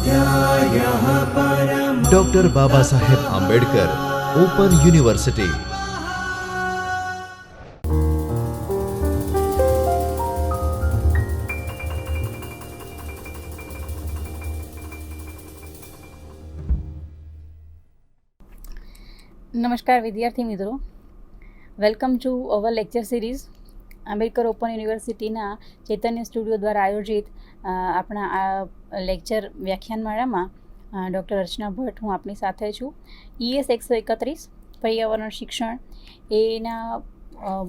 स्वाध्यायः परमः। Doctor Baba Saheb Ambedkar open university. નમસ્કાર વિદ્યાર્થી મિત્રો, welcome to our lecture series Ambedkar open યુનિવર્સિટીના ચૈતન્ય સ્ટુડિયો દ્વારા આયોજિત આપણા આ લેક્ચર વ્યાખ્યાનમાળામાં ડૉક્ટર અર્ચના ભટ્ટ હું આપની સાથે છું. ES 131 પર્યાવરણ શિક્ષણ એના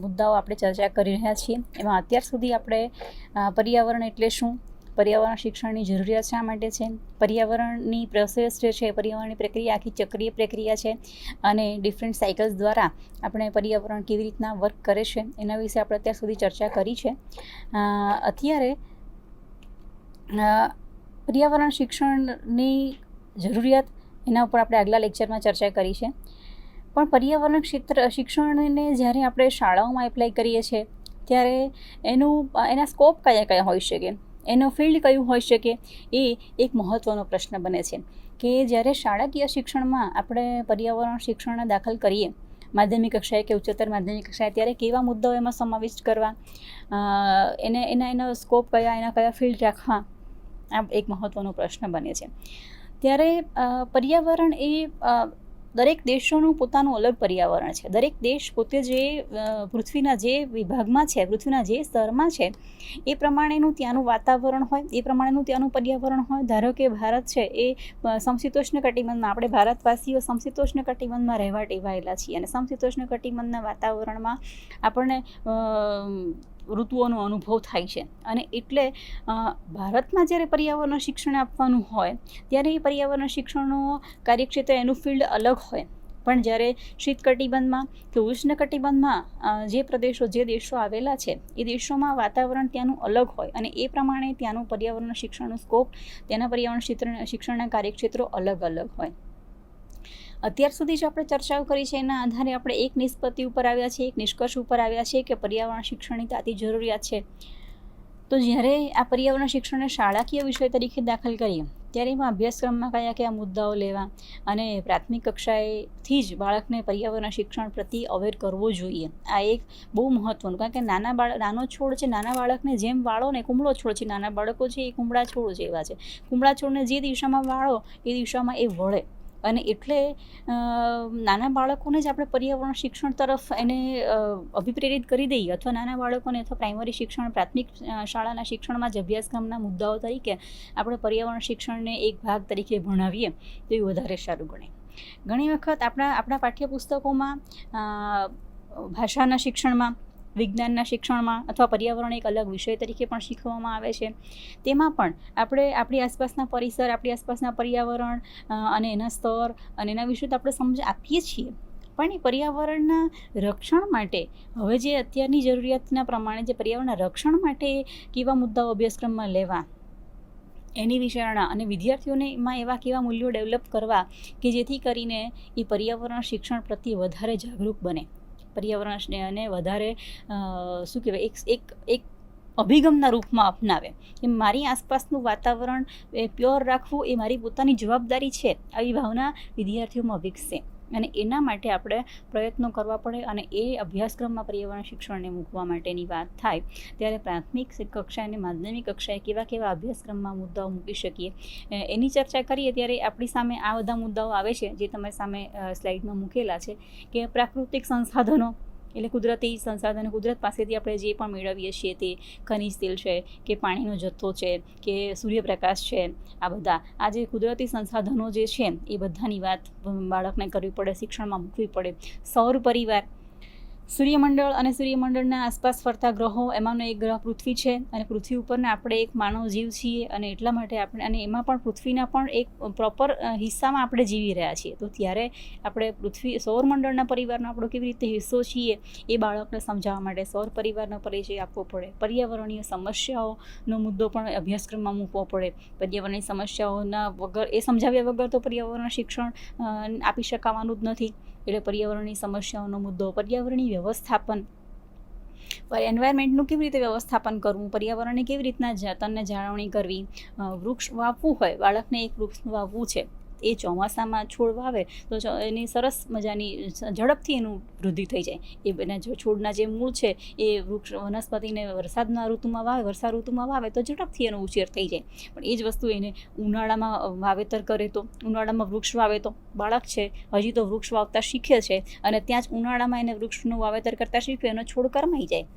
મુદ્દાઓ આપણે ચર્ચા કરી રહ્યા છીએ. એમાં અત્યાર સુધી આપણે પર્યાવરણ એટલે શું, પર્યાવરણ શિક્ષણની જરૂરિયાત શા માટે છે, પર્યાવરણની પ્રોસેસ જે છે, પર્યાવરણની પ્રક્રિયા આખી ચક્રીય પ્રક્રિયા છે અને ડિફરન્ટ સાયકલ્સ દ્વારા આપણે પર્યાવરણ કેવી રીતના વર્ક કરે છે એના વિશે આપણે અત્યાર સુધી ચર્ચા કરી છે. અત્યારે પર્યાવરણ શિક્ષણની જરૂરિયાત એના ઉપર આપણે આગલા લેક્ચરમાં ચર્ચા કરી છે. પણ પર્યાવરણ શિક્ષણને જ્યારે આપણે શાળાઓમાં એપ્લાય કરીએ છીએ ત્યારે એના સ્કોપ કયા કયા હોઈ શકે, એનો ફિલ્ડ કયું હોઈ શકે, એ એક મહત્ત્વનો પ્રશ્ન બને છે કે જ્યારે શાળાકીય શિક્ષણમાં આપણે પર્યાવરણ શિક્ષણને દાખલ કરીએ માધ્યમિક કક્ષાએ કે ઉચ્ચતર માધ્યમિક કક્ષાએ, ત્યારે કેવા મુદ્દાઓ એમાં સમાવિષ્ટ કરવા, એના સ્કોપ કયા, એના કયા ફિલ્ડ રાખવા, આ એક મહત્ત્વનો પ્રશ્ન બને છે. ત્યારે પર્યાવરણ એ દરેક દેશોનું પોતાનું અલગ પર્યાવરણ છે. દરેક દેશ પોતે જે પૃથ્વીના જે વિભાગમાં છે, પૃથ્વીના જે સ્તરમાં છે, એ પ્રમાણેનું ત્યાંનું વાતાવરણ હોય, એ પ્રમાણેનું ત્યાંનું પર્યાવરણ હોય. ધારો કે ભારત છે એ સમશીતોષ્ણ કટિબંધમાં, આપણે ભારતવાસીઓ સમશીતોષ્ણ કટિબંધમાં રહેવા ટેવાયેલા છીએ અને સમશીતોષ્ણ કટિબંધના વાતાવરણમાં આપણને ઋતુઓનો અનુભવ થાય છે. અને એટલે ભારતમાં જ્યારે પર્યાવરણ શિક્ષણ આપવાનું હોય ત્યારે એ પર્યાવરણ શિક્ષણનો કાર્યક્ષેત્ર, એનું ફિલ્ડ અલગ હોય. પણ જ્યારે શીત કટિબંધમાં કે ઉષ્ણ કટિબંધમાં જે પ્રદેશો, જે દેશો આવેલા છે એ દેશોમાં વાતાવરણ ત્યાંનું અલગ હોય અને એ પ્રમાણે ત્યાંનું પર્યાવરણ શિક્ષણનું સ્કોપ, ત્યાંના પર્યાવરણ શિક્ષણના કાર્યક્ષેત્રો અલગ અલગ હોય. અત્યાર સુધી જે આપણે ચર્ચાઓ કરી છે એના આધારે આપણે એક નિષ્પત્તિ ઉપર આવ્યા છીએ, એક નિષ્કર્ષ ઉપર આવ્યા છીએ કે પર્યાવરણ શિક્ષણની તાતી જરૂરિયાત છે. તો જ્યારે આ પર્યાવરણ શિક્ષણને શાળાકીય વિષય તરીકે દાખલ કરીએ ત્યારે એમાં અભ્યાસક્રમમાં કયા કયા મુદ્દાઓ લેવા અને પ્રાથમિક કક્ષાએથી જ બાળકને પર્યાવરણ શિક્ષણ પ્રત્યે અવેર કરવો જોઈએ. આ એક બહુ મહત્ત્વનું, કારણ કે નાનો છોડ છે, નાના બાળકને જેમ વાળો ને, કુમળો છોડ છે, નાના બાળકો છે એ કુમળા છોડ જેવા છે. કુમળા છોડને જે દિશામાં વાળો એ દિશામાં એ વળે. અને એટલે નાના બાળકોને જ આપણે પર્યાવરણ શિક્ષણ તરફ એને અભિપ્રેરિત કરી દઈએ, અથવા નાના બાળકોને અથવા પ્રાઇમરી શિક્ષણ, પ્રાથમિક શાળાના શિક્ષણમાં જ અભ્યાસક્રમના મુદ્દાઓ તરીકે આપણે પર્યાવરણ શિક્ષણને એક ભાગ તરીકે ભણાવીએ તો એ વધારે સારું ગણે. ઘણી વખત આપણા પાઠ્યપુસ્તકોમાં ભાષાના શિક્ષણમાં, વિજ્ઞાનના શિક્ષણમાં અથવા પર્યાવરણ એક અલગ વિષય તરીકે પણ શીખવવામાં આવે છે. તેમાં પણ આપણે આપણી આસપાસના પરિસર, આપણી આસપાસના પર્યાવરણ અને એના સ્તર અને એના વિશે તો આપણે સમજ આપીએ છીએ. પણ એ પર્યાવરણના રક્ષણ માટે હવે જે અત્યારની જરૂરિયાતના પ્રમાણે જે પર્યાવરણના રક્ષણ માટે કેવા મુદ્દાઓ અભ્યાસક્રમમાં લેવા, એની વિચારણા અને વિદ્યાર્થીઓને એમાં એવા કેવા મૂલ્યો ડેવલપ કરવા કે જેથી કરીને એ પર્યાવરણ શિક્ષણ પ્રત્યે વધારે જાગૃત બને, પર્યાવરણને વધારે શું કહેવાય, એક અભિગમના રૂપમાં અપનાવે કે મારી આસપાસનું વાતાવરણ એ પ્યોર રાખવું એ મારી પોતાની જવાબદારી છે. આવી ભાવના વિદ્યાર્થીઓમાં વિકસે અને એના માટે આપણે પ્રયત્નો કરવા પડે. અને એ અભ્યાસક્રમમાં પર્યાવરણ શિક્ષણને મૂકવા માટેની વાત થાય ત્યારે પ્રાથમિક કક્ષા અને માધ્યમિક કક્ષાએ કેવા કેવા અભ્યાસક્રમમાં મુદ્દાઓ મૂકી શકીએ એની ચર્ચા કરીએ ત્યારે આપણી સામે આ બધા મુદ્દાઓ આવે છે જે તમારી સામે સ્લાઇડમાં મૂકેલા છે. કે પ્રાકૃતિક સંસાધનો એટલે કુદરતી સંસાધનો, કુદરત પાસેથી આપણે જે પણ મેળવીએ છીએ તે ખનિજ તેલ છે કે પાણીનો જથ્થો છે કે સૂર્યપ્રકાશ છે, આ બધા આ જે કુદરતી સંસાધનો જે છે એ બધાની વાત બાળકને કરવી પડે, શિક્ષણમાં મૂકવી પડે. સૌર પરિવાર, સૂર્યમંડળ અને સૂર્યમંડળના આસપાસ ફરતા ગ્રહો, એમાંનો એક ગ્રહ પૃથ્વી છે અને પૃથ્વી ઉપરના આપણે એક માનવ જીવ છીએ અને એટલા માટે આપણે, અને એમાં પણ પૃથ્વીના પણ એક પ્રોપર હિસ્સામાં આપણે જીવી રહ્યા છીએ. તો ત્યારે આપણે સૌરમંડળના પરિવારનો આપણો કેવી રીતે હિસ્સો છીએ એ બાળકને સમજાવવા માટે સૌર પરિવારનો પરિચય આપવો પડે. પર્યાવરણીય સમસ્યાઓનો મુદ્દો પણ અભ્યાસક્રમમાં મૂકવો પડે. પર્યાવરણીય સમસ્યાઓના વગર, એ સમજાવ્યા વગર તો પર્યાવરણ શિક્ષણ આપી શકાવાનું જ નથી. એટલે પર્યાવરણની સમસ્યાઓનો મુદ્દો, પર્યાવરણીય વ્યવસ્થાપન, એન્વાયરમેન્ટનું કેવી રીતે વ્યવસ્થાપન કરવું, પર્યાવરણની કેવી રીતના જતનને જાળવણી કરવી. વૃક્ષ વાવવું હોય, બાળકને એક વૃક્ષ વાવવું છે, એ ચોમાસામાં છોડ વાવે તો એની સરસ મજાની ઝડપથી એનું વૃદ્ધિ થઈ જાય. એ એના છોડના જે મૂળ છે એ વૃક્ષ વનસ્પતિને વર્ષા ઋતુમાં વાવે તો ઝડપથી એનો ઉછેર થઈ જાય. પણ એ જ વસ્તુ એને ઉનાળામાં વાવેતર કરે તો, ઉનાળામાં વૃક્ષ વાવે તો બાળક છે હજી તો વૃક્ષ વાવતા શીખે છે અને ત્યાં જ ઉનાળામાં એને વૃક્ષનું વાવેતર કરતાં શીખવે, એનો છોડ કરમાઈ જાય.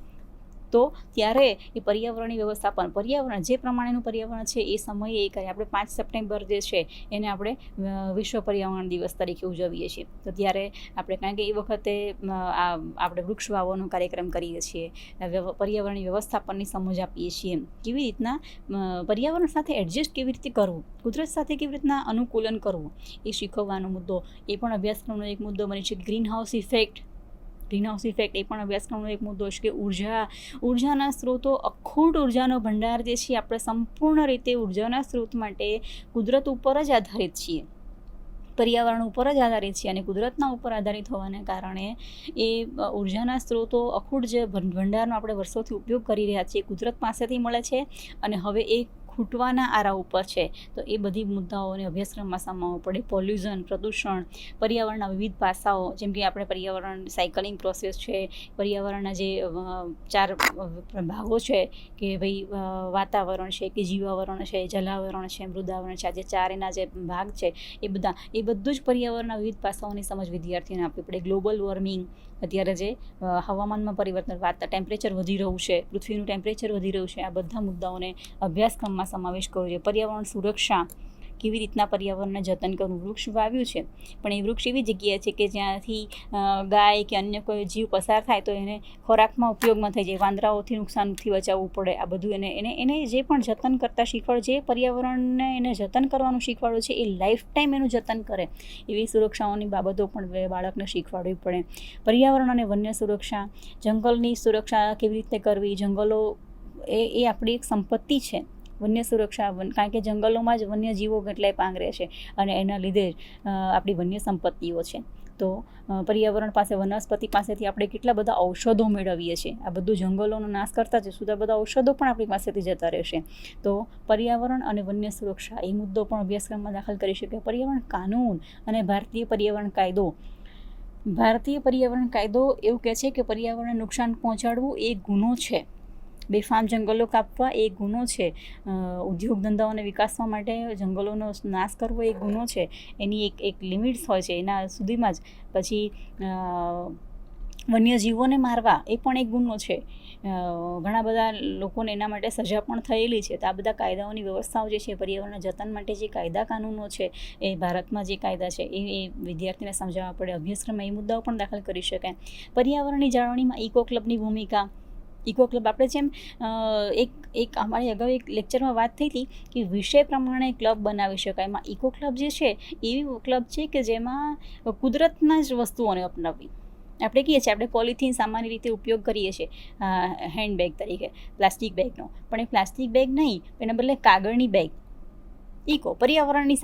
તો ત્યારે એ પર્યાવરણની પર્યાવરણ જે પ્રમાણેનું પર્યાવરણ છે એ સમયે એ કરે. આપણે 5 સપ્ટેમ્બર જે છે એને આપણે વિશ્વ પર્યાવરણ દિવસ તરીકે ઉજવીએ છીએ. તો ત્યારે આપણે, કારણ કે એ વખતે આપણે વૃક્ષ વાવવાનો કાર્યક્રમ કરીએ છીએ, પર્યાવરણની વ્યવસ્થાપનની સમજ આપીએ છીએ, કેવી રીતના પર્યાવરણ સાથે એડજસ્ટ કેવી રીતે કરવું, કુદરત સાથે કેવી રીતના અનુકૂલન કરવું, એ શીખવવાનો મુદ્દો એ પણ અભ્યાસક્રમનો એક મુદ્દો બની છે. ગ્રીન હાઉસ ઇફેક્ટ એ પણ અભ્યાસક્રમનો એક મુદ્દો છે કે ઉર્જાના સ્ત્રોતો, અખૂટ ઉર્જાનો ભંડાર જે છે, આપણે સંપૂર્ણ રીતે ઉર્જાના સ્ત્રોત માટે કુદરત ઉપર જ આધારિત છીએ, પર્યાવરણ ઉપર જ આધારિત છીએ અને કુદરતના ઉપર આધારિત હોવાને કારણે એ ઉર્જાના સ્ત્રોતો, અખૂટ જે ભંડારનો આપણે વર્ષોથી ઉપયોગ કરી રહ્યા છીએ, કુદરત પાસેથી મળે છે અને હવે એ ખૂટવાના આરા ઉપર છે. તો એ બધી મુદ્દાઓને અભ્યાસક્રમમાં સમાવવો પડે. પોલ્યુશન, પ્રદૂષણ, પર્યાવરણના વિવિધ પાસાઓ, જેમ કે આપણે પર્યાવરણ સાયકલિંગ પ્રોસેસ છે, પર્યાવરણના જે 4 ભાગો છે કે ભાઈ વાતાવરણ છે, કે જીવાવરણ છે, જલાવરણ છે, મૃદાવરણ છે, આ જે 4 એના જે ભાગ છે એ બધું જ પર્યાવરણના વિવિધ પાસાઓની સમજ વિદ્યાર્થીઓને આપવી પડે. ગ્લોબલ વોર્મિંગ, અત્યારે જે હવામાનમાં પરિવર્તન, ટેમ્પરેચર વધી રહ્યું છે, પૃથ્વીનું ટેમ્પરેચર વધી રહ્યું છે, આ બધા મુદ્દાઓને અભ્યાસક્રમમાં સમાવેશ કરવો જોઈએ. પર્યાવરણ સુરક્ષા, કેવી રીતના પર્યાવરણને જતન કરવું. વૃક્ષ વાવ્યું છે પણ એ વૃક્ષ એવી જગ્યાએ છે કે જ્યાંથી ગાય કે અન્ય કોઈ જીવ પસાર થાય તો એને ખોરાકમાં ઉપયોગમાં થઈ જાય, વાંદરાઓથી નુકસાનથી બચાવવું પડે. આ બધું એને જે પણ જતન કરતાં શીખવાડો, જે પર્યાવરણને એને જતન કરવાનું શીખવાડો છે એ લાઈફ ટાઈમ એનું જતન કરે, એવી સુરક્ષાઓની બાબતો પણ બાળકને શીખવાડવી પડે. પર્યાવરણ અને વન્ય સુરક્ષા, જંગલની સુરક્ષા કેવી રીતે કરવી. જંગલો એ આપણી એક સંપત્તિ છે. વન્ય સુરક્ષા, કારણ કે જંગલોમાં જ વન્યજીવો કેટલાય પાંગરે છે અને એના લીધે આપણી વન્ય સંપત્તિઓ છે. તો પર્યાવરણ પાસે, વનસ્પતિ પાસેથી આપણે કેટલા બધા ઔષધો મેળવીએ છીએ. આ બધું જંગલોનો નાશ કરતા જઈશું તો આ બધા ઔષધો પણ આપણી પાસેથી જતા રહેશે. તો પર્યાવરણ અને વન્ય સુરક્ષા એ મુદ્દો પણ અભ્યાસક્રમમાં દાખલ કરી શકે. પર્યાવરણ કાનૂન અને ભારતીય પર્યાવરણ કાયદો એવું કહે છે કે પર્યાવરણને નુકસાન પહોંચાડવું એ ગુનો છે. બેફામ જંગલો કાપવા એ ગુનો છે. ઉદ્યોગ ધંધાઓને વિકાસવા માટે જંગલોનો નાશ કરવો એ ગુનો છે. એની એક લિમિટ્સ હોય છે, એના સુધીમાં જ. પછી વન્યજીવોને મારવા એ પણ એક ગુનો છે. ઘણા બધા લોકોને એના માટે સજા પણ થયેલી છે. તો આ બધા કાયદાઓની વ્યવસ્થાઓ જે છે, પર્યાવરણના જતન માટે જે કાયદા કાનૂનો છે, એ ભારતમાં જે કાયદા છે એ વિદ્યાર્થીને સમજાવવા પડે. અભ્યાસક્રમમાં એ મુદ્દાઓ પણ દાખલ કરી શકાય. પર્યાવરણની જાળવણીમાં ઇકો ક્લબની ભૂમિકા. ઇકો ક્લબ, આપણે જેમ એક અમારી અગાઉ એક લેક્ચરમાં વાત થઈ હતી કે વિષય પ્રમાણે ક્લબ બનાવી શકાય. એમાં ઇકો ક્લબ જે છે એવી ક્લબ છે કે જેમાં કુદરતના જ વસ્તુઓને અપનાવવી. આપણે કહીએ છીએ, આપણે પોલિથીન સામાન્ય રીતે ઉપયોગ કરીએ છીએ હેન્ડબેગ તરીકે, પ્લાસ્ટિક બેગનો, પણ એ પ્લાસ્ટિક બેગ નહીં, એના બદલે કાગળની બેગ. પર્યાવરણની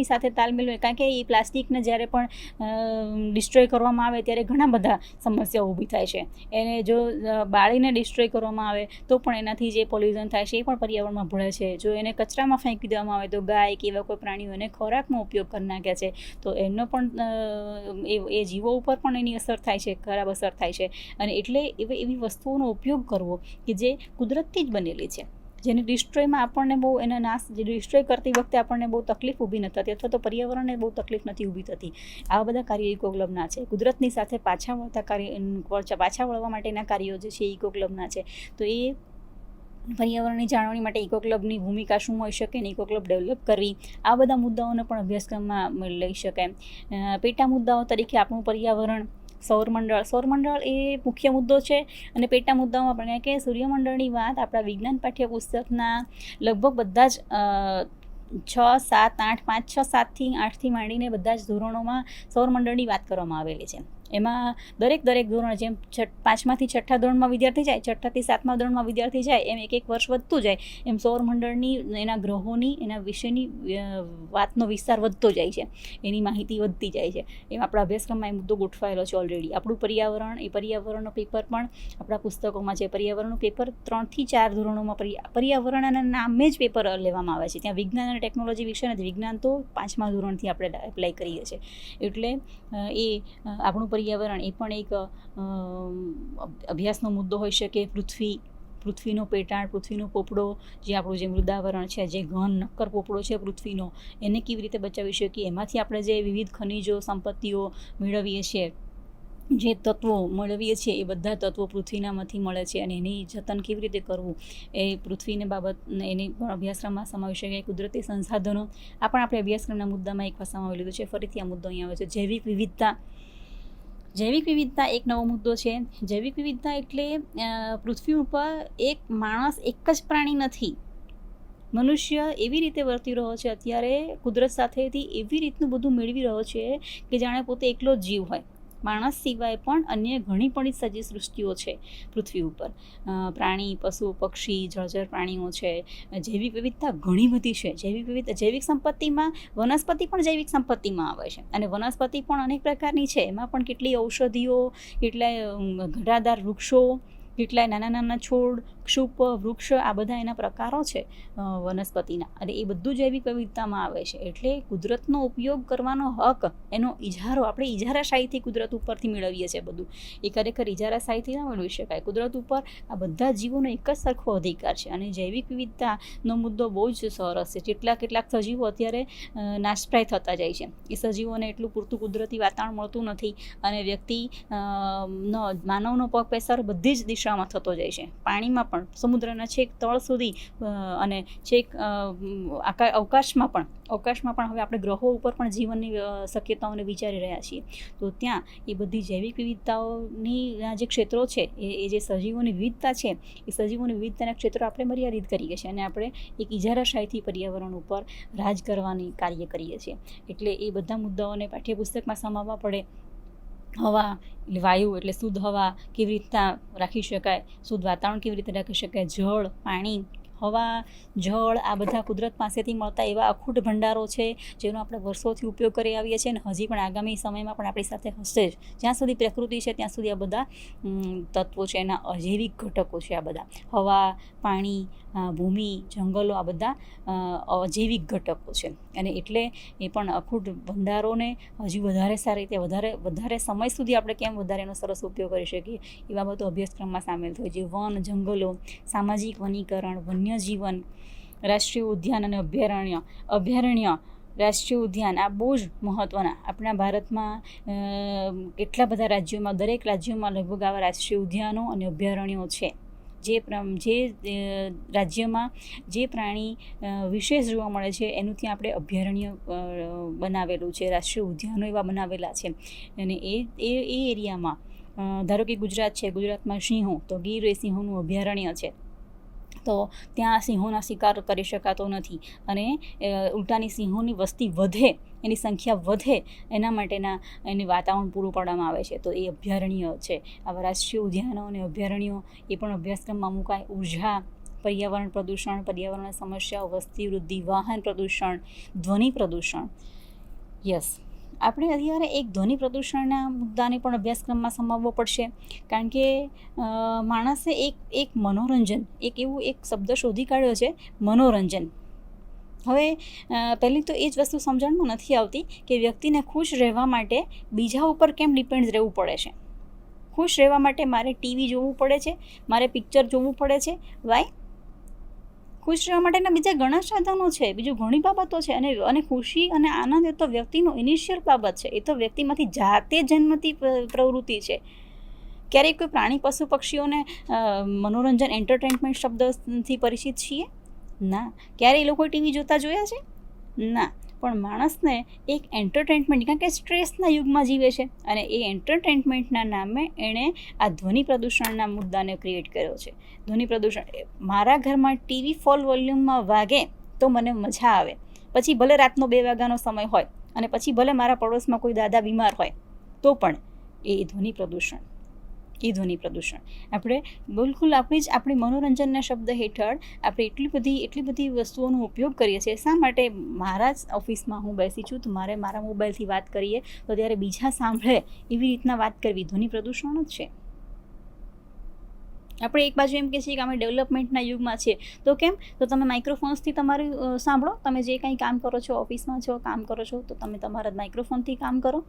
સાથે તાલમેલ હોય, કારણ કે એ પ્લાસ્ટિકને જ્યારે પણ ડિસ્ટ્રોય કરવામાં આવે ત્યારે ઘણા બધા સમસ્યાઓ ઊભી થાય છે. એને જો બાળીને ડિસ્ટ્રોય કરવામાં આવે તો પણ એનાથી જે પોલ્યુશન થાય છે એ પણ પર્યાવરણમાં ભળે છે. જો એને કચરામાં ફેંકી દેવામાં આવે તો ગાય કે એવા કોઈ પ્રાણીઓ એને ખોરાકમાં ઉપયોગ કરી નાખે છે, તો એનો પણ એ જીવો ઉપર પણ એની અસર થાય છે, ખરાબ અસર થાય છે. અને એટલે એવી વસ્તુઓનો ઉપયોગ કરવો કે જે કુદરતથી જ બનેલી છે, જેને ડિસ્ટ્રોયમાં આપણને બહુ, એના નાશ, જે ડિસ્ટ્રોય કરતી વખતે આપણને બહુ તકલીફ ઊભી નથી થતી, અથવા તો પર્યાવરણને બહુ તકલીફ નથી ઊભી થતી. આવા બધા કાર્યો ઇકો ક્લબના છે. કુદરતની સાથે પાછા વળવા માટેના કાર્યો જે છે ઇકો ક્લબના છે. તો એ પર્યાવરણની જાળવણી માટે ઇકો ક્લબની ભૂમિકા શું હોઈ શકે અને ઇકો ક્લબ ડેવલપ કરવી, આ બધા મુદ્દાઓને પણ અભ્યાસક્રમમાં લઈ શકાય. પેટા મુદ્દાઓ તરીકે આપણું પર્યાવરણ, સૌરમંડળ એ મુખ્ય મુદ્દો છે. અને પેટા મુદ્દાઓમાં આપણે કે સૂર્યમંડળની વાત આપણા વિજ્ઞાન પાઠ્યપુસ્તકના લગભગ બધા જ 6, 7, 8, 5, 6, 7થી 8થી માંડીને બધા જ ધોરણોમાં સૌરમંડળની વાત કરવામાં આવેલી છે. એમાં દરેક ધોરણ, જેમ 5માથી 6ઠ્ઠા ધોરણમાં વિદ્યાર્થી જાય, 6ઠ્ઠાથી 7મા ધોરણમાં વિદ્યાર્થી જાય, એમ એક વર્ષ વધતું જાય, એમ સૌરમંડળની, એના ગ્રહોની, એના વિશેની વાતનો વિસ્તાર વધતો જાય છે, એની માહિતી વધતી જાય છે. એમ આપણા અભ્યાસક્રમમાં એ મુદ્દો ગોઠવાયેલો છે ઓલરેડી. આપણું પર્યાવરણનો પેપર પણ આપણા પુસ્તકોમાં છે. પર્યાવરણનું પેપર 3થી 4 ધોરણોમાં પર્યાવરણના નામે જ પેપર લેવામાં આવે છે. ત્યાં વિજ્ઞાન અને ટેકનોલોજી વિશે નથી. વિજ્ઞાન તો 5મા ધોરણથી આપણે એપ્લાય કરીએ છીએ. એટલે એ આપણું પર્યાવરણ એ પણ એક અભ્યાસનો મુદ્દો હોઈ શકે. પૃથ્વીનો પેટાળ, પૃથ્વીનો પોપડો, જે આપણું જે મૃદાવરણ છે, જે ઘન નક્કર પોપડો છે પૃથ્વીનો, એને કેવી રીતે બચાવી શકીએ, એમાંથી આપણે જે વિવિધ ખનિજો સંપત્તિઓ મેળવીએ છીએ, જે તત્વો મેળવીએ છીએ, એ બધા તત્વો પૃથ્વીનામાંથી મળે છે, અને એની જતન કેવી રીતે કરવું એ પૃથ્વીને બાબત એની પણ અભ્યાસક્રમમાં સમાવી શકાય. કુદરતી સંસાધનો આ પણ આપણે અભ્યાસક્રમના મુદ્દામાં એક સમાવી લીધું છે. ફરીથી આ મુદ્દો અહીંયા આવે છે. જૈવિક વિવિધતા એક નવો મુદ્દો છે. જૈવિક વિવિધતા એટલે પૃથ્વી ઉપર એક માણસ, એક જ પ્રાણી નથી. મનુષ્ય એવી રીતે વર્તી રહ્યો છે અત્યારે, કુદરત સાથેથી એવી રીતનું બધું મેળવી રહ્યો છે કે જાણે પોતે એકલો જ જીવ હોય. માણસ સિવાય પણ અન્ય ઘણી પણ સજીવ સૃષ્ટિઓ છે પૃથ્વી ઉપર. પ્રાણી, પશુ, પક્ષી, જળચર પ્રાણીઓ છે. જૈવિક વિવિધતા ઘણી બધી છે. જૈવિક સંપત્તિમાં વનસ્પતિ પણ જૈવિક સંપત્તિમાં આવે છે, અને વનસ્પતિ પણ અનેક પ્રકારની છે. એમાં પણ કેટલી ઔષધિઓ, કેટલાય ઘટાદાર વૃક્ષો, કેટલાય નાના છોડ, ક્ષુપ, વૃક્ષ, આ બધા એના પ્રકારો છે વનસ્પતિના, અને એ બધું જૈવિક વિવિધતામાં આવે છે. એટલે કુદરતનો ઉપયોગ કરવાનો હક, એનો ઇજારો આપણે ઇજારાશાહીથી કુદરત ઉપરથી મેળવીએ છીએ બધું. એ ખરેખર ઇજારાશાહીથી ના મેળવી શકાય. કુદરત ઉપર આ બધા જીવોનો એક જ સરખો અધિકાર છે. અને જૈવિક વિવિધતાનો મુદ્દો બહુ જ સરસ છે. કેટલાક સજીવો અત્યારે નાશપ્રાય થતા જાય છે. એ સજીવોને એટલું પૂરતું કુદરતી વાતાવરણ મળતું નથી, અને માનવનો પગ પેસારો બધી જ દિશામાં થતો જાય છે. પાણીમાં પણ, સમુદ્રના છેક તળ સુધી, અને છેક અવકાશમાં પણ હવે આપણે ગ્રહો ઉપર પણ જીવનની શક્યતાઓને વિચારી રહ્યા છીએ. તો ત્યાં એ બધી જૈવિક વિવિધતાઓની જે ક્ષેત્રો છે, એ જે સજીવોની વિવિધતા છે, એ સજીવોની વિવિધતાના ક્ષેત્રો આપણે મર્યાદિત કરીએ છીએ, અને આપણે એક ઇજારાશાહીથી પર્યાવરણ ઉપર રાજ કરવાની કાર્ય કરીએ છીએ. એટલે એ બધા મુદ્દાઓને પાઠ્યપુસ્તકમાં સમાવવા પડે. હવા એટલે વાયુ, એટલે શુદ્ધ હવા કેવી રીતના રાખી શકાય, શુદ્ધ વાતાવરણ કેવી રીતે રાખી શકાય, જળ, પાણી, હવા, જળ, આ બધા કુદરત પાસેથી મળતા એવા અખૂટ ભંડારો છે, જેનો આપણે વર્ષોથી ઉપયોગ કરી આવીએ છીએ, અને હજી પણ આગામી સમયમાં પણ આપણી સાથે હશે જ. જ્યાં સુધી પ્રકૃતિ છે ત્યાં સુધી આ બધા તત્વો છે, એના અજૈવિક ઘટકો છે. આ બધા હવા, પાણી, ભૂમિ, જંગલો, આ બધા અજૈવિક ઘટકો છે. અને એટલે એ પણ અખૂટ ભંડારોને હજી વધારે સારી રીતે, વધારે સમય સુધી આપણે કેમ વધારે એનો સરસ ઉપયોગ કરી શકીએ, એ બાબતો અભ્યાસક્રમમાં સામેલ થાય છે. વન, જંગલો, સામાજિક વનીકરણ, વન્યજીવન, રાષ્ટ્રીય ઉદ્યાન અને અભયારણ્ય, રાષ્ટ્રીય ઉદ્યાન, આ બહુ જ મહત્ત્વના. આપણા ભારતમાં કેટલા બધા રાજ્યોમાં, દરેક રાજ્યોમાં લગભગ આવા રાષ્ટ્રીય ઉદ્યાનો અને અભયારણ્યો છે. જે રાજ્યમાં જે પ્રાણી વિશેષ જોવા મળે છે, એનું ત્યાં આપણે અભયારણ્ય બનાવેલું છે, રાષ્ટ્રીય ઉદ્યાનો એવા બનાવેલા છે. અને એ એરિયામાં, ધારો કે ગુજરાત છે, ગુજરાતમાં સિંહો, તો ગીર એ સિંહોનું અભયારણ્ય છે. તો ત્યાં સિંહોના શિકાર કરી શકાતો નથી, અને ઉલટાની સિંહોની વસ્તી વધે, એની સંખ્યા વધે, એના માટેના એને વાતાવરણ પૂરું પાડવામાં આવે છે. તો એ અભયારણ્ય છે. આવા રાષ્ટ્રીય ઉદ્યાનો અને અભયારણ્યો એ પણ અભ્યાસક્રમમાં મુકાય. ઉર્જા, પર્યાવરણ પ્રદૂષણ, પર્યાવરણની સમસ્યાઓ, વસ્તી વૃદ્ધિ, વાહન પ્રદૂષણ, ધ્વનિ પ્રદૂષણ. યસ, આપણે અત્યારે એક ધ્વનિ પ્રદૂષણના મુદ્દાને પણ અભ્યાસક્રમમાં સમાવવો પડશે, કારણ કે માણસે એક મનોરંજન, એક શબ્દ શોધી કાઢ્યો છે, મનોરંજન. હવે પહેલી તો એ જ વસ્તુ સમજણમાં નથી આવતી કે વ્યક્તિને ખુશ રહેવા માટે બીજા ઉપર કેમ ડિપેન્ડ રહેવું પડે છે. ખુશ રહેવા માટે મારે ટીવી જોવું પડે છે, મારે પિક્ચર જોવું પડે છે. વાય? ખુશ રહેવા માટેના બીજા ઘણા સાધનો છે, બીજું ઘણી બાબતો છે. અને ખુશી અને આનંદ એ તો વ્યક્તિનો ઇનિશિયલ બાબત છે. એ તો વ્યક્તિમાંથી જાતે જન્મતી પ્રવૃત્તિ છે. ક્યારેક કોઈ પ્રાણી, પશુ, પક્ષીઓને મનોરંજન, એન્ટરટેનમેન્ટ શબ્દથી પરિચિત છીએ? ના. ક્યારે એ લોકો ટીવી જોતા જોયા છે? ના. પણ માણસને એક એન્ટરટેનમેન્ટ, કારણ કે સ્ટ્રેસના યુગમાં જીવે છે, અને એ એન્ટરટેનમેન્ટના નામે એણે આ ધ્વનિ પ્રદૂષણના મુદ્દાને ક્રિએટ કર્યો છે. ધ્વનિ પ્રદૂષણ, મારા ઘરમાં ટીવી ફૂલ વોલ્યુમમાં વાગે તો મને મજા આવે, પછી ભલે રાતનો 2 વાગ્યાનો સમય હોય, અને પછી ભલે મારા પડોશમાં કોઈ દાદા બીમાર હોય, તો પણ એ ધ્વનિ પ્રદૂષણ. આપણે બિલકુલ આપણી મનોરંજનના શબ્દ હેઠળ આપણે એટલી બધી વસ્તુઓનો ઉપયોગ કરીએ છીએ. શા માટે? મારા જ ઓફિસમાં હું બેસી છું તો મારે મારા મોબાઈલથી વાત કરીએ તો ત્યારે બીજા સાંભળે એવી રીતના વાત કરવી ધ્વનિ પ્રદૂષણ જ છે. આપણે એક બાજુ એમ કહે છીએ કે અમે ડેવલપમેન્ટના યુગમાં છીએ, તો કેમ? તો તમે માઇક્રોફોન્સથી તમારું સાંભળો. તમે જે કંઈ કામ કરો છો, ઓફિસમાં છો, કામ કરો છો, તો તમે તમારા માઇક્રોફોનથી કામ કરો.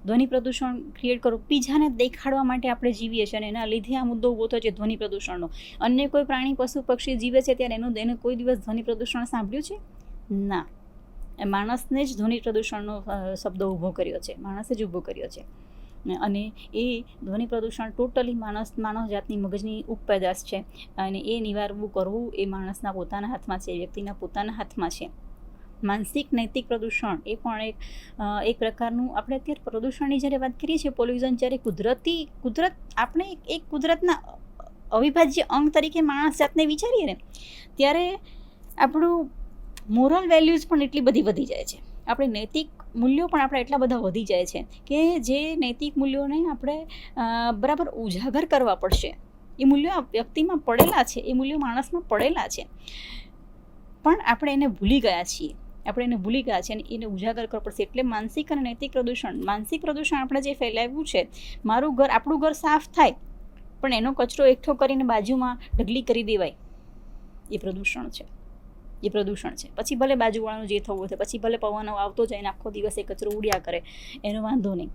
ધ્વનિ પ્રદૂષણ ક્રિએટ કરો. બીજાને દેખાડવા માટે આપણે જીવીએ છીએ અને એના લીધે આ મુદ્દો ઊભો થયો છે ધ્વનિ પ્રદૂષણનો. અન્ય કોઈ પ્રાણી, પશુ, પક્ષી જીવે છે ત્યારે એને કોઈ દિવસ ધ્વનિ પ્રદૂષણ સાંભળ્યું છે? ના. એ માણસને જ ધ્વનિ પ્રદૂષણનો શબ્દ ઊભો કર્યો છે, માણસે જ ઊભો કર્યો છે. અને એ ધ્વનિ પ્રદૂષણ ટોટલી માનવ જાતની મગજની ઉપપેદાશ છે અને એ નિવારવું કરવું એ માણસના પોતાના હાથમાં છે, વ્યક્તિના પોતાના હાથમાં છે. માનસિક નૈતિક પ્રદૂષણ એ પણ એક પ્રકારનું, આપણે અત્યારે પ્રદૂષણની જ્યારે વાત કરીએ છીએ, પોલ્યુશન, જ્યારે કુદરત આપણે એક કુદરતના અવિભાજ્ય અંગ તરીકે માણસ જાતને વિચારીએ ને, ત્યારે આપણું મોરલ વેલ્યુઝ પણ એટલી બધી વધી જાય છે. આપણે નૈતિક મૂલ્યો પણ આપણા એટલા બધા વધી જાય છે કે જે નૈતિક મૂલ્યોને આપણે બરાબર ઉજાગર કરવા પડશે. એ મૂલ્યો વ્યક્તિમાં પડેલા છે, એ મૂલ્યો માણસમાં પડેલા છે, પણ આપણે એને ભૂલી ગયા છીએ અને એને ઉજાગર કરવો પડશે. એટલે માનસિક અને નૈતિક પ્રદૂષણ આપણે જે ફેલાવ્યું છે, આપણું ઘર સાફ થાય પણ એનો કચરો એકઠો કરીને બાજુમાં ઢગલી કરી દેવાય, એ પ્રદૂષણ છે. પછી ભલે બાજુવાળાનું જે થવું છે, પછી ભલે પવન આવતો જાય અને આખો દિવસ એ કચરો ઉડ્યા કરે, એનો વાંધો નહીં,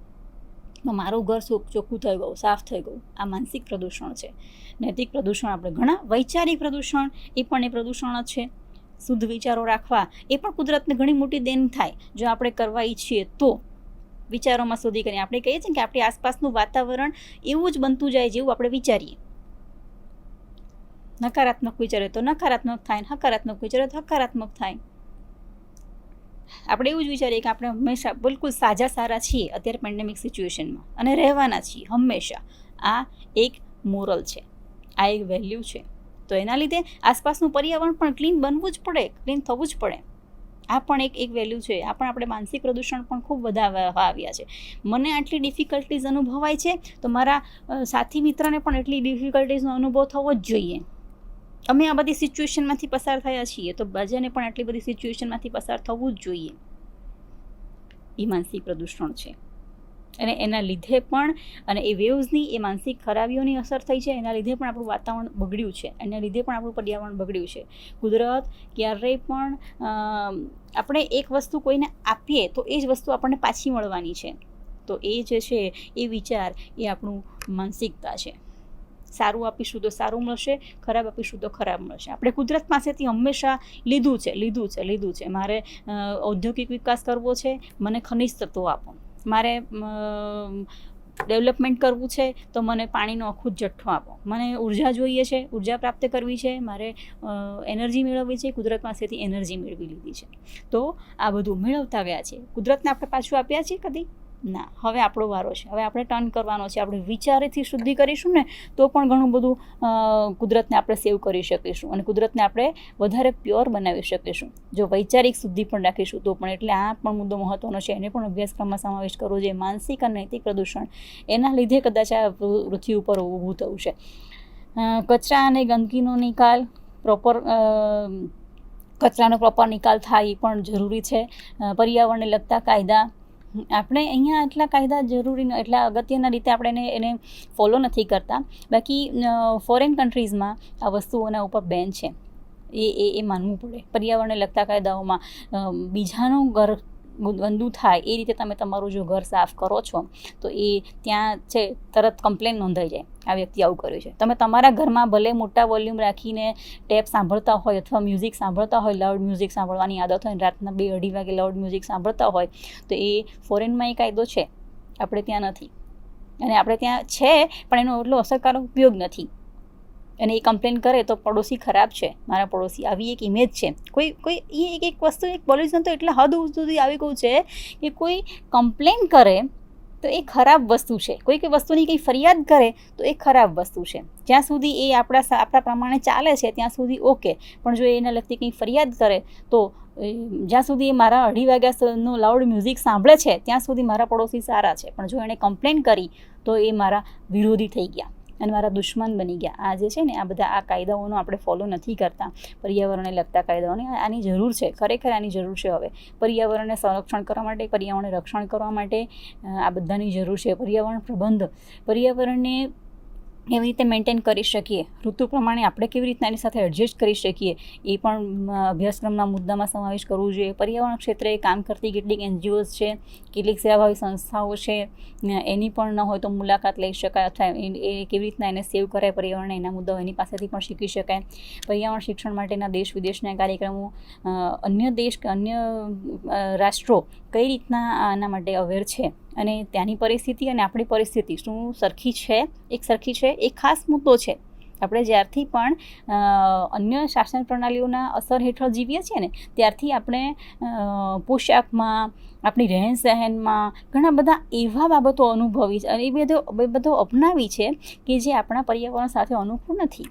મારું ઘર ચોખ્ખું થઈ ગયું, સાફ થઈ ગયું. આ માનસિક પ્રદૂષણ છે. નૈતિક પ્રદૂષણ આપણે ઘણા, વૈચારિક પ્રદૂષણ એ પણ એ પ્રદૂષણ જ છે. શુદ્ધ વિચારો રાખવા એ પણ કુદરતને ઘણી મોટી દેન થાય જો આપણે કરવા ઈચ્છીએ તો. વિચારોમાં શોધી કરીને આપણે કહીએ છીએ કે આપણી આસપાસનું વાતાવરણ એવું જ બનતું જાય જેવું આપણે વિચારીએ. નકારાત્મક વિચારે તો નકારાત્મક થાય, હકારાત્મક વિચારે તો હકારાત્મક થાય. આપણે એવું જ વિચારીએ કે આપણે હંમેશા બિલકુલ સારા છીએ અત્યારે પેન્ડેમિક સિચ્યુએશનમાં અને રહેવાના છીએ હંમેશા. આ એક મોરલ છે, આ એક વેલ્યુ છે. તો એના લીધે આસપાસનું પર્યાવરણ પણ ક્લીન બનવું જ પડે, ક્લીન થવું જ પડે. આ પણ એક વેલ્યુ છે. આ પણ આપણે માનસિક પ્રદૂષણ પણ ખૂબ વધારવા આવ્યા છે. મને આટલી ડિફિકલ્ટીઝ અનુભવાય છે તો મારા સાથી મિત્રને પણ એટલી ડિફિકલ્ટીઝનો અનુભવ થવો જ જોઈએ. અમે આ બધી સિચ્યુએશનમાંથી પસાર થયા છીએ તો બજાને પણ આટલી બધી સિચ્યુએશનમાંથી પસાર થવું જ જોઈએ. એ માનસિક પ્રદૂષણ છે. અને એના લીધે પણ, અને એ વેવ્સની, એ માનસિક ખરાબીઓની અસર થઈ છે, એના લીધે પણ આપણું વાતાવરણ બગડ્યું છે, એના લીધે પણ આપણું પર્યાવરણ બગડ્યું છે. કુદરત ક્યારેય પણ, આપણે એક વસ્તુ કોઈને આપીએ તો એ જ વસ્તુ આપણને પાછી મળવાની છે. તો એ જે છે એ વિચાર, એ આપણું માનસિકતા છે. સારું આપીશું તો સારું મળશે, ખરાબ આપીશું તો ખરાબ મળશે. આપણે કુદરત પાસેથી હંમેશા લીધું છે. મારે ઔદ્યોગિક વિકાસ કરવો છે, મને ખનિજ તત્વો આપો. મારે ડેવલપમેન્ટ કરવું છે તો મને પાણીનો અખૂટ જથ્થો આપો. મને ઉર્જા જોઈએ છે, ઉર્જા પ્રાપ્ત કરવી છે, મારે એનર્જી મેળવવી છે, કુદરત પાસેથી એનર્જી મેળવી લીધી છે. તો આ બધું મેળવતા ગયા છે. કુદરતને આપણે પાછું આપ્યા છે કદી? ના. હવે આપણો વારો છે. હવે આપણે ટર્ન કરવાનો છે. આપણે વિચારેથી શુદ્ધિ કરીશું ને તો પણ ઘણું બધું કુદરતને આપણે સેવ કરી શકીશું અને કુદરતને આપણે વધારે પ્યોર બનાવી શકીશું જો વૈચારિક શુદ્ધિ પણ રાખીશું તો પણ. એટલે આ પણ મુદ્દો મહત્વનો છે, એને પણ અભ્યાસક્રમમાં સમાવેશ કરવો જોઈએ. માનસિક અને નૈતિક પ્રદૂષણ, એના લીધે કદાચ આ પૃથ્વી ઉપર ઊભું થયું છે. કચરા અને ગંદકીનો નિકાલ કચરાનો પ્રોપર નિકાલ થાય એ પણ જરૂરી છે. પર્યાવરણને લગતા કાયદા, આપણે અહીંયા એટલા કાયદા જરૂરી, એટલા અગત્યના રીતે આપણે એને ફોલો નથી કરતા. બાકી ફોરેન કન્ટ્રીઝમાં આ વસ્તુઓના ઉપર બેન છે, એ માનવું પડે. પર્યાવરણને લગતા કાયદાઓમાં બીજાનું ઘર ગંદુ થાય એ રીતે તમે તમારું જો ઘર સાફ કરો છો તો એ ત્યાં છે તરત કમ્પ્લેન નોંધાઈ જાય, આ વ્યક્તિ આવું કર્યું છે. તમે તમારા ઘરમાં ભલે મોટા વોલ્યુમ રાખીને ટેપ સાંભળતા હોય અથવા મ્યુઝિક સાંભળતા હોય, લાઉડ મ્યુઝિક સાંભળવાની આદત હોય, રાતના 2-2:30 વાગે લાઉડ મ્યુઝિક સાંભળતા હોય તો એ ફોરેનમાં એ કાયદો છે, આપણે ત્યાં નથી. અને આપણે ત્યાં છે પણ એનો એટલો અસરકારક ઉપયોગ નથી. અને એ કમ્પ્લેન કરે તો પડોશી ખરાબ છે, મારા પડોશી, આવી એક ઇમેજ છે. કોઈ એક વસ્તુ, એક પોલ્યુશન તો એટલા હદ સુધી આવી ગયું છે કે કોઈ કમ્પ્લેન કરે તો એ ખરાબ વસ્તુ છે. કોઈ વસ્તુની કંઈ ફરિયાદ કરે તો એ ખરાબ વસ્તુ છે. જ્યાં સુધી એ આપણા પ્રમાણે ચાલે છે ત્યાં સુધી ઓકે, પણ જો એને લગતી કંઈ ફરિયાદ કરે તો જ્યાં સુધી એ મારા 2:30 વાગ્યાનો લાઉડ મ્યુઝિક સાંભળે છે ત્યાં સુધી મારા પડોશી સારા છે, પણ જો એણે કમ્પ્લેન કરી તો એ મારા વિરોધી થઈ ગયા અને મારા દુશ્મન બની ગયા. આ જે છે ને, આ બધા આ કાયદાઓનો આપણે ફોલો નથી કરતા, પર્યાવરણને લગતા કાયદાઓની. આની જરૂર છે, ખરેખર આની જરૂર છે. હવે પર્યાવરણને સંરક્ષણ કરવા માટે, પર્યાવરણને રક્ષણ કરવા માટે આ બધાની જરૂર છે. પર્યાવરણ પ્રબંધ, પર્યાવરણને કેવી રીતે મેન્ટેન કરી શકીએ, ઋતુ પ્રમાણે આપણે કેવી રીતના એની સાથે એડજસ્ટ કરી શકીએ, એ પણ અભ્યાસક્રમના મુદ્દામાં સમાવેશ કરવું જોઈએ. પર્યાવરણ ક્ષેત્રે કામ કરતી કેટલીક NGOs છે, કેટલીક સેવાભાવી સંસ્થાઓ છે, એની પણ ન હોય તો મુલાકાત લઈ શકાય, અથવા એ કેવી રીતના એને સેવ કરાય પર્યાવરણને, એના મુદ્દાઓ એની પાસેથી પણ શીખી શકાય. પર્યાવરણ શિક્ષણ માટેના દેશ વિદેશના કાર્યક્રમો, અન્ય દેશ કે અન્ય રાષ્ટ્રો કઈ રીતના આના માટે અવેર છે અને ત્યાંની પરિસ્થિતિ અને આપણી પરિસ્થિતિ શું સરખી છે, એ ખાસ મુદ્દો છે. આપણે જ્યારથી પણ અન્ય શાસન પ્રણાલીઓના અસર હેઠળ જીવીએ છીએ ને, ત્યારથી આપણે પોશાકમાં, આપણી રહેન સહેનમાં ઘણા બધા એવા બાબતો અનુભવી છે અને એ બધો અપનાવી છે કે જે આપણા પર્યાવરણ સાથે અનુકૂળ નથી.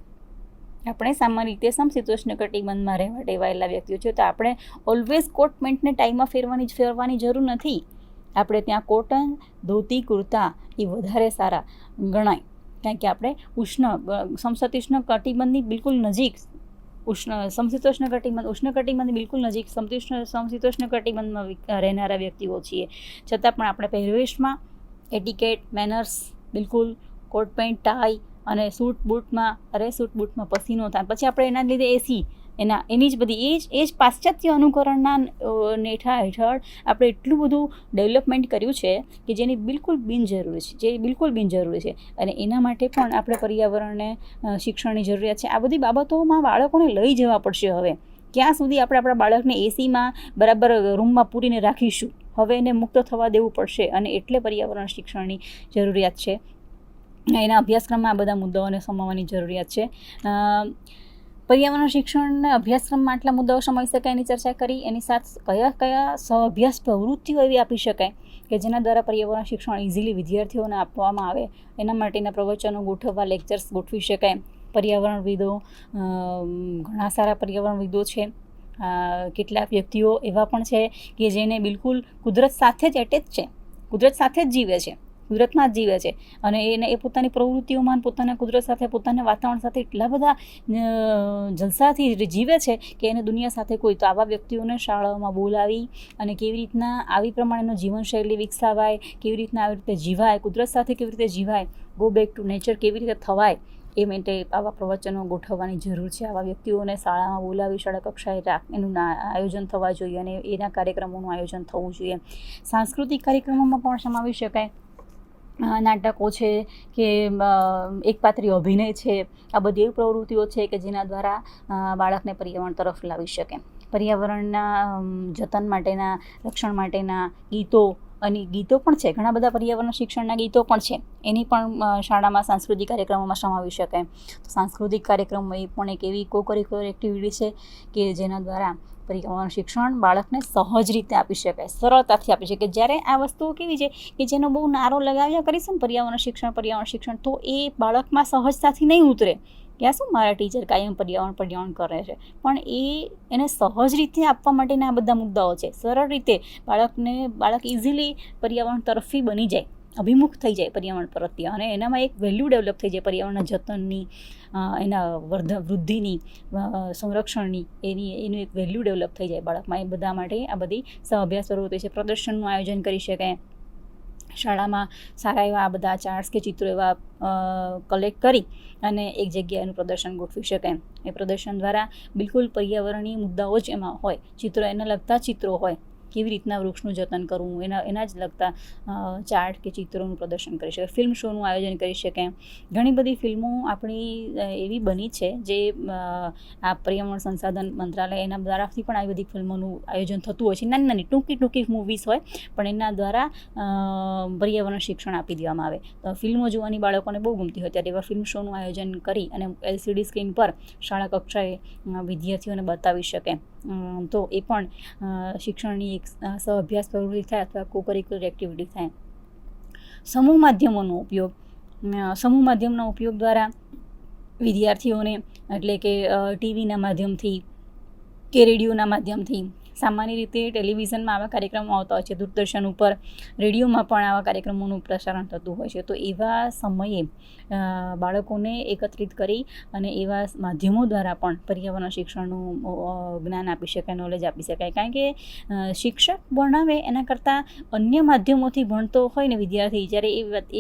આપણે સામાન્ય રીતે સમશીતોષ્ણ કટિબંધમાં રહેવા ટેવાયેલા વ્યક્તિઓ છે, તો આપણે ઓલવેઝ કોટ પેન્ટને ટાઈમાં ફેરવાની જરૂર નથી. આપણે ત્યાં કોટન, ધોતી, કુર્તા એ વધારે સારા ગણાય, કારણ કે આપણે સમશીતોષ્ણ કટિબંધની બિલકુલ નજીક, સમશીતોષ્ણ કટિબંધ, ઉષ્ણ કટિબંધની બિલકુલ નજીક સમશીતોષ્ણ કટિબંધમાં રહેનારા વ્યક્તિઓ છીએ, છતાં પણ આપણે પહેરવેશમાં એટિકેટ, મેનર્સ, બિલકુલ કોટ પેન્ટ, ટાઈ અને સૂટ બૂટમાં પસીનો થાય, પછી આપણે એના લીધે એની જ બધી એ જ પાશ્ચાત્ય અનુકરણના નેઠા હેઠળ આપણે એટલું બધું ડેવલપમેન્ટ કર્યું છે કે જેની બિલકુલ બિનજરૂરી છે. અને એના માટે પણ આપણે પર્યાવરણને શિક્ષણની જરૂરિયાત છે. આ બધી બાબતોમાં બાળકોને લઈ જવા પડશે. હવે ક્યાં સુધી આપણે આપણા બાળકને એસીમાં બરાબર રૂમમાં પૂરીને રાખીશું? હવે એને મુક્ત થવા દેવું પડશે, અને એટલે પર્યાવરણ શિક્ષણની જરૂરિયાત છે. એના અભ્યાસક્રમમાં આ બધા મુદ્દાઓને સમાવવાની જરૂરિયાત છે. પર્યાવરણ શિક્ષણને અભ્યાસક્રમમાં આટલા મુદ્દાઓ સમાવી શકાય એની ચર્ચા કરી. એની સાથે કયા સહઅભ્યાસ પ્રવૃત્તિઓ એવી આપી શકાય કે જેના દ્વારા પર્યાવરણ શિક્ષણ ઇઝીલી વિદ્યાર્થીઓને આપવામાં આવે, એના માટેના પ્રવચનો ગોઠવવા, લેક્ચર્સ ગોઠવી શકાય. પર્યાવરણવિદો, ઘણા સારા પર્યાવરણવિદો છે. કેટલાક વ્યક્તિઓ એવા પણ છે કે જેને બિલકુલ કુદરત સાથે જ એટેચ છે, કુદરત સાથે જ જીવે છે, કુદરતમાં જ જીવે છે, અને એ પોતાની પ્રવૃત્તિઓમાં, પોતાના કુદરત સાથે, પોતાના વાતાવરણ સાથે એટલા બધા જલસાથી જીવે છે કે એને દુનિયા સાથે કોઈ. તો આવા વ્યક્તિઓને શાળાઓમાં બોલાવી અને કેવી રીતના આવી પ્રમાણેનું જીવનશૈલી વિકસાવાય, કેવી રીતના આવી રીતે જીવાય, કુદરત સાથે કેવી રીતે જીવાય, ગો બેક ટુ નેચર કેવી રીતે થવાય, એ માટે આવા પ્રવચનો ગોઠવવાની જરૂર છે. આવા વ્યક્તિઓને શાળામાં બોલાવી, શાળા કક્ષાએ એનું આયોજન થવા જોઈએ અને એના કાર્યક્રમોનું આયોજન થવું જોઈએ. સાંસ્કૃતિક કાર્યક્રમોમાં પણ સમાવી શકાય. નાટકો છે કે એકપાત્રી અભિનય છે, આ બધી એવી પ્રવૃત્તિઓ છે કે જેના દ્વારા બાળકને પર્યાવરણ તરફ લાવી શકે. પર્યાવરણના જતન માટેના, રક્ષણ માટેના ગીતો પણ છે, ઘણા બધા પર્યાવરણ શિક્ષણના ગીતો પણ છે, એની પણ શાળામાં સાંસ્કૃતિક કાર્યક્રમોમાં સમાવી શકાય. તો સાંસ્કૃતિક કાર્યક્રમો એ પણ એક એવી કો-કરિક્યુલર એક્ટિવિટી છે કે જેના દ્વારા પર્યાવરણ શિક્ષણ બાળકને સહજ રીતે આપી શકાય, સરળતાથી આપી શકાય. જ્યારે આ વસ્તુઓ કેવી છે કે જેનો બહુ નારો લગાવ્યા કરીશું ને પર્યાવરણ શિક્ષણ, તો એ બાળકમાં સહજતાથી નહીં ઉતરે. કે આ શું મારા ટીચર કાયમ પર્યાવરણ કરે છે, પણ એને સહજ રીતે આપવા માટેના આ બધા મુદ્દાઓ છે. સરળ રીતે બાળક ઇઝીલી પર્યાવરણ તરફી બની જાય, અભિમુખ થઈ જાય પર્યાવરણ પ્રત્યે, અને એનામાં એક વેલ્યુ ડેવલપ થઈ જાય પર્યાવરણના જતનની, એના વૃદ્ધિની, સંરક્ષણની, એનું એક વેલ્યુ ડેવલપ થઈ જાય બાળકમાં. એ બધા માટે આ બધી સહઅભ્યાસ પ્રવૃત્તિ છે. પ્રદર્શનનું આયોજન કરી શકાય. શાળામાં સારા એવા આ બધા ચાર્ટ્સ કે ચિત્રો એવા કલેક્ટ કરી અને એક જગ્યાએ એનું પ્રદર્શન ગોઠવી શકાય. એ પ્રદર્શન દ્વારા બિલકુલ પર્યાવરણીય મુદ્દાઓ જ એમાં હોય, એના લગતા ચિત્રો હોય, કેવી રીતના વૃક્ષનું જતન કરવું, એના જ લગતા ચાર્ટ કે ચિત્રોનું પ્રદર્શન કરી શકાય. ફિલ્મ શોનું આયોજન કરી શકાય. ઘણી બધી ફિલ્મો આપણી એવી બની છે જે આ પર્યાવરણ સંસાધન મંત્રાલય એના દ્વારાથી પણ આવી બધી ફિલ્મોનું આયોજન થતું હોય છે. નાની ટૂંકી મૂવીઝ હોય, પણ એના દ્વારા પર્યાવરણ શિક્ષણ આપી દેવામાં આવે. તો ફિલ્મો જોવાની બાળકોને બહુ ગમતી હોય, ત્યારે એવા ફિલ્મ શોનું આયોજન કરી અને LCD સ્ક્રીન પર શાળા કક્ષાએ વિદ્યાર્થીઓને બતાવી શકે. તો એ પણ શિક્ષણની એક સહઅભ્યાસ પ્રવૃત્તિ થાય અથવા કો-કરિક્યુલર એક્ટિવિટી થાય. સમૂહ માધ્યમોનો ઉપયોગ, સમૂહ માધ્યમના ઉપયોગ દ્વારા વિદ્યાર્થીઓને એટલે કે ટીવીના માધ્યમથી કે રેડિયોના માધ્યમથી, સામાન્ય રીતે ટેલિવિઝનમાં આવા કાર્યક્રમો આવતા હોય છે, દૂરદર્શન ઉપર, રેડિયોમાં પણ આવા કાર્યક્રમોનું પ્રસારણ થતું હોય છે. તો એવા સમયે બાળકોને એકત્રિત કરી અને એવા માધ્યમો દ્વારા પણ પર્યાવરણ શિક્ષણનું જ્ઞાન આપી શકાય, નોલેજ આપી શકાય. કારણ કે શિક્ષક ભણાવે એના કરતાં અન્ય માધ્યમોથી ભણતો હોય ને વિદ્યાર્થી, જ્યારે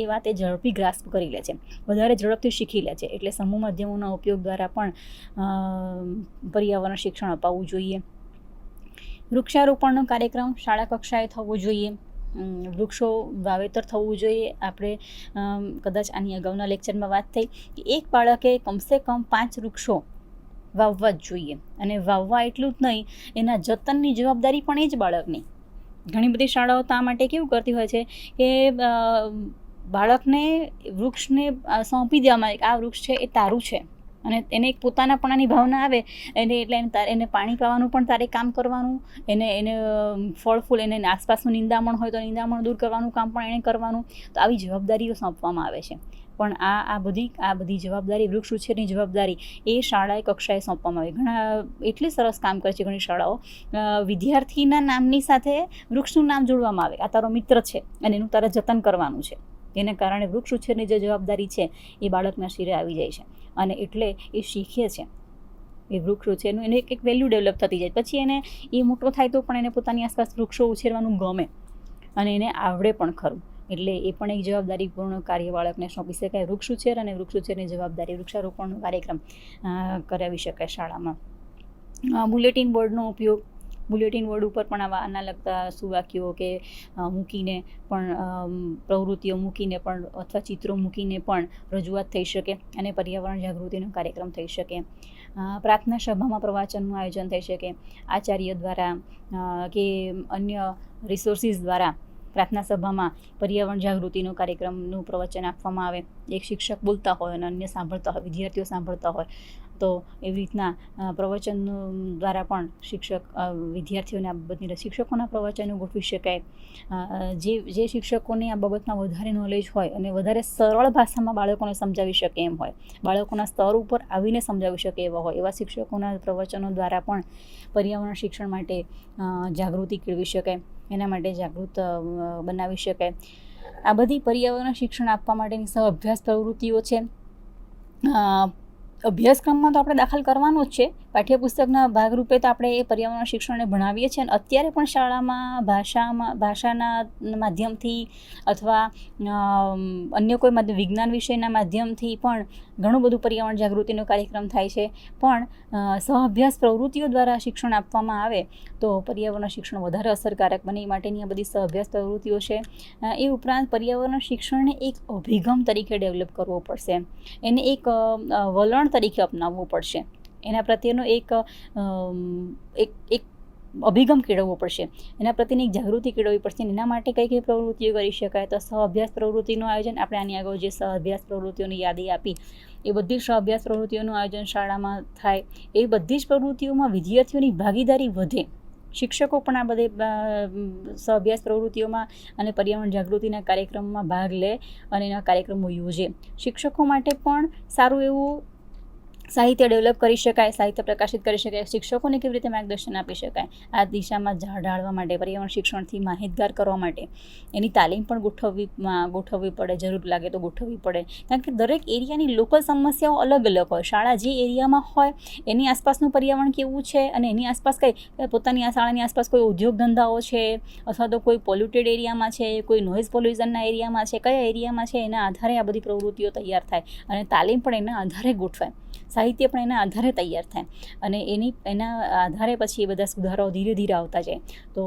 એ વાત એ ઝડપી ગ્રાસ્પ કરી લે છે, વધારે ઝડપથી શીખી લે છે. એટલે સમૂહ માધ્યમોના ઉપયોગ દ્વારા પણ પર્યાવરણ શિક્ષણ અપાવવું જોઈએ. વૃક્ષારોપણનો કાર્યક્રમ શાળા કક્ષાએ થવો જોઈએ. વૃક્ષો વાવેતર થવું જોઈએ. આપણે કદાચ આની અગાઉના લેક્ચરમાં વાત થઈ કે એક બાળકે કમસે કમ 5 વૃક્ષો વાવવા જ જોઈએ. અને વાવવા એટલું જ નહીં, એના જતનની જવાબદારી પણ એ જ બાળકની. ઘણી બધી શાળાઓ તો આ માટે કેવું કરતી હોય છે કે બાળકને વૃક્ષને સોંપી દેવામાં આવે કે આ વૃક્ષ છે એ તારું છે, અને એને એક પોતાનાપણાની ભાવના આવે એટલે એને પાણી પાવાનું પણ તારે કામ કરવાનું, એને ફળ ફૂલ, એને આસપાસનું નિંદામણ હોય તો નિંદામણ દૂર કરવાનું કામ પણ એણે કરવાનું. તો આવી જવાબદારીઓ સોંપવામાં આવે છે. પણ આ બધી જવાબદારી, વૃક્ષ ઉછેરની જવાબદારી એ શાળાએ કક્ષાએ સોંપવામાં આવે. ઘણા એટલી સરસ કામ કરે છે ઘણી શાળાઓ, વિદ્યાર્થીના નામની સાથે વૃક્ષનું નામ જોડવામાં આવે. આ તારો મિત્ર છે અને એનું તારે જતન કરવાનું છે. એને કારણે વૃક્ષ ઉછેરની જે જવાબદારી છે એ બાળકના શિરે આવી જાય છે, અને એટલે એ શીખે છે. એ વૃક્ષ ઉછેરનું એને એક વેલ્યુ ડેવલપ થતી જાય. પછી એને એ મોટો થાય તો પણ એને પોતાની આસપાસ વૃક્ષો ઉછેરવાનું ગમે અને એને આવડે પણ ખરું. એટલે એ પણ એક જવાબદારીપૂર્ણ કાર્ય બાળકને સોંપી શકાય. વૃક્ષ ઉછેર અને વૃક્ષ ઉછેરની જવાબદારી, વૃક્ષારોપણનો કાર્યક્રમ કરાવી શકાય શાળામાં. બુલેટિન બોર્ડનો ઉપયોગ, બુલેટિન બોર્ડ ઉપર પણ આના લગતા સુવાક્યો કે મૂકીને પણ, પ્રવૃત્તિઓ મૂકીને પણ અથવા ચિત્રો મૂકીને પણ રજૂઆત થઈ શકે અને પર્યાવરણ જાગૃતિનો કાર્યક્રમ થઈ શકે. પ્રાર્થના સભામાં પ્રવચનનું આયોજન થઈ શકે. આચાર્ય દ્વારા કે અન્ય રિસોર્સિસ દ્વારા પ્રાર્થના સભામાં પર્યાવરણ જાગૃતિનો કાર્યક્રમનું પ્રવચન આપવામાં આવે. એક શિક્ષક બોલતા હોય અને અન્ય સાંભળતા હોય, વિદ્યાર્થીઓ સાંભળતા હોય, તો એવી રીતના પ્રવચન દ્વારા પણ વિદ્યાર્થીઓને આ બધી શિક્ષકોના પ્રવચનો ગોઠવી શકાય. જે શિક્ષકોને આ બાબતમાં વધારે નોલેજ હોય અને વધારે સરળ ભાષામાં બાળકોને સમજાવી શકે એમ હોય, બાળકોના સ્તર ઉપર આવીને સમજાવી શકે એવા હોય, એવા શિક્ષકોના પ્રવચનો દ્વારા પણ પર્યાવરણ શિક્ષણ માટે જાગૃતિ કેળવી શકાય, એના માટે જાગૃત બનાવી શકાય. આ બધી પર્યાવરણ શિક્ષણ આપવા માટેની સહ અભ્યાસ પ્રવૃત્તિઓ છે. અભ્યાસક્રમમાં તો આપણે દાખલ કરવાનો જ છે. પાઠ્યપુસ્તકના ભાગરૂપે તો આપણે એ પર્યાવરણ શિક્ષણને ભણાવીએ છીએ. અને અત્યારે પણ શાળામાં ભાષાના માધ્યમથી અથવા અન્ય કોઈ માધ્યમ, વિજ્ઞાન વિષયના માધ્યમથી પણ ઘણું બધું પર્યાવરણ જાગૃતિનો કાર્યક્રમ થાય છે. પણ સહઅભ્યાસ પ્રવૃત્તિઓ દ્વારા શિક્ષણ આપવામાં આવે તો પર્યાવરણ શિક્ષણ વધારે અસરકારક બને. એ માટેની આ બધી સહઅભ્યાસ પ્રવૃત્તિઓ છે. એ ઉપરાંત પર્યાવરણ શિક્ષણને એક અભિગમ તરીકે ડેવલપ કરવો પડશે. એને એક વલણ તરીકે અપનાવવું પડશે. એના પ્રત્યેનો એક અભિગમ કેળવવો પડશે. એના પ્રત્યેની એક જાગૃતિ કેળવવી પડશે. એના માટે કઈ કઈ પ્રવૃત્તિઓ કરી શકાય? તો સહઅભ્યાસ પ્રવૃત્તિનું આયોજન, આપણે આની આગળ જે સહઅભ્યાસ પ્રવૃત્તિઓની યાદી આપી એ બધી સહઅભ્યાસ પ્રવૃત્તિઓનું આયોજન શાળામાં થાય. એ બધી જ પ્રવૃત્તિઓમાં વિદ્યાર્થીઓની ભાગીદારી વધે. શિક્ષકો પણ આ બધે સહઅભ્યાસ પ્રવૃત્તિઓમાં અને પર્યાવરણ જાગૃતિના કાર્યક્રમમાં ભાગ લે અને એના કાર્યક્રમો યોજે. શિક્ષકો માટે પણ સારું એવું સાહિત્ય ડેવલપ કરી શકાય, સાહિત્ય પ્રકાશિત કરી શકાય. શિક્ષકોને કેવી રીતે માર્ગદર્શન આપી શકાય આ દિશામાં ઢાળવા માટે, પર્યાવરણ શિક્ષણથી માહિતગાર કરવા માટે એની તાલીમ પણ ગોઠવવી પડે. જરૂર લાગે તો ગોઠવવી પડે. કારણ કે દરેક એરિયાની લોકલ સમસ્યાઓ અલગ અલગ હોય. શાળા જે એરિયામાં હોય એની આસપાસનું પર્યાવરણ કેવું છે અને એની આસપાસ પોતાની આ શાળાની આસપાસ કોઈ ઉદ્યોગ ધંધાઓ છે અથવા તો કોઈ પોલ્યુટેડ એરિયામાં છે, કોઈ નોઇઝ પોલ્યુશનના એરિયામાં છે, કયા એરિયામાં છે, એના આધારે આ બધી પ્રવૃત્તિઓ તૈયાર થાય અને તાલીમ પણ એના આધારે ગોઠવાય. સાહિત્ય પણ એના આધારે તૈયાર થાય અને એના આધારે પછી એ બધા સુધારાઓ ધીરે ધીરે આવતા જાય. તો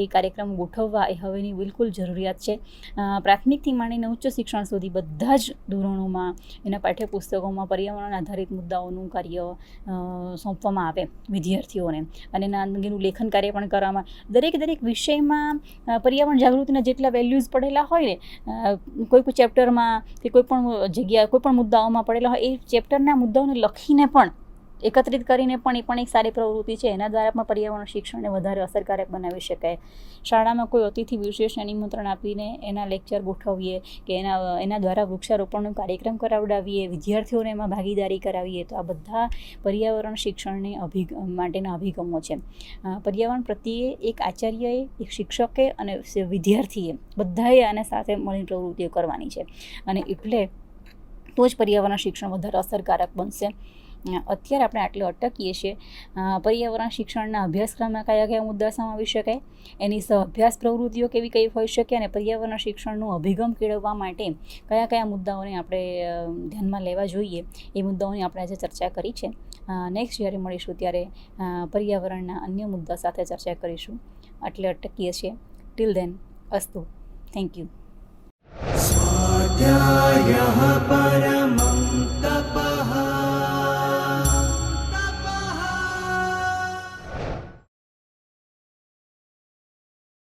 એ કાર્યક્રમ ગોઠવવા એ હવેની બિલકુલ જરૂરિયાત છે. પ્રાથમિકથી માંડીને ઉચ્ચ શિક્ષણ સુધી બધા જ ધોરણોમાં, એના પાઠ્યપુસ્તકોમાં પર્યાવરણ આધારિત મુદ્દાઓનું કાર્ય સોંપવામાં આવે વિદ્યાર્થીઓને અને એના અંગેનું લેખન કાર્ય પણ કરવામાં. દરેક વિષયમાં પર્યાવરણ જાગૃતિના જેટલા વેલ્યુઝ પડેલા હોય ને, કોઈ પણ ચેપ્ટરમાં કે કોઈ પણ જગ્યા, કોઈ પણ મુદ્દાઓમાં પડેલા હોય, એ ચેપ્ટરના મુદ્દાઓને લખીને પણ એકત્રિત કરીને પણ એ પણ એક સારી પ્રવૃત્તિ છે. એના દ્વારા પણ પર્યાવરણ શિક્ષણને વધારે અસરકારક બનાવી શકાય. શાળામાં કોઈ અતિથિ વિશેષને નિમંત્રણ આપીને એના લેક્ચર ગોઠવીએ કે એના દ્વારા વૃક્ષારોપણનો કાર્યક્રમ કરાવડાવીએ, વિદ્યાર્થીઓને એમાં ભાગીદારી કરાવીએ, તો આ બધા પર્યાવરણ શિક્ષણને માટેના અભિગમો છે. પર્યાવરણ પ્રત્યે એક આચાર્યએ, એક શિક્ષકે અને વિદ્યાર્થીએ બધાએ આને સાથે મળીને પ્રવૃત્તિઓ કરવાની છે, અને એટલે તો જ પર્યાવરણ શિક્ષણ વધારે અસરકારક બનશે. અત્યારે આપણે આટલે અટકીએ છીએ. પર્યાવરણ શિક્ષણના અભ્યાસક્રમમાં કયા કયા મુદ્દા સમાવી શકાય, એની સહઅભ્યાસ પ્રવૃત્તિઓ કઈ હોઈ શકે, અને પર્યાવરણ શિક્ષણનું અભિગમ કેળવવા માટે કયા કયા મુદ્દાઓને આપણે ધ્યાનમાં લેવા જોઈએ, એ મુદ્દાઓની આપણે આજે ચર્ચા કરી છે. નેક્સ્ટ જ્યારે મળીશું ત્યારે પર્યાવરણના અન્ય મુદ્દા સાથે ચર્ચા કરીશું. આટલે અટકીએ છીએ. ટિલ ધેન, અસ્તુ. Thank you. स्वाध्यायः परः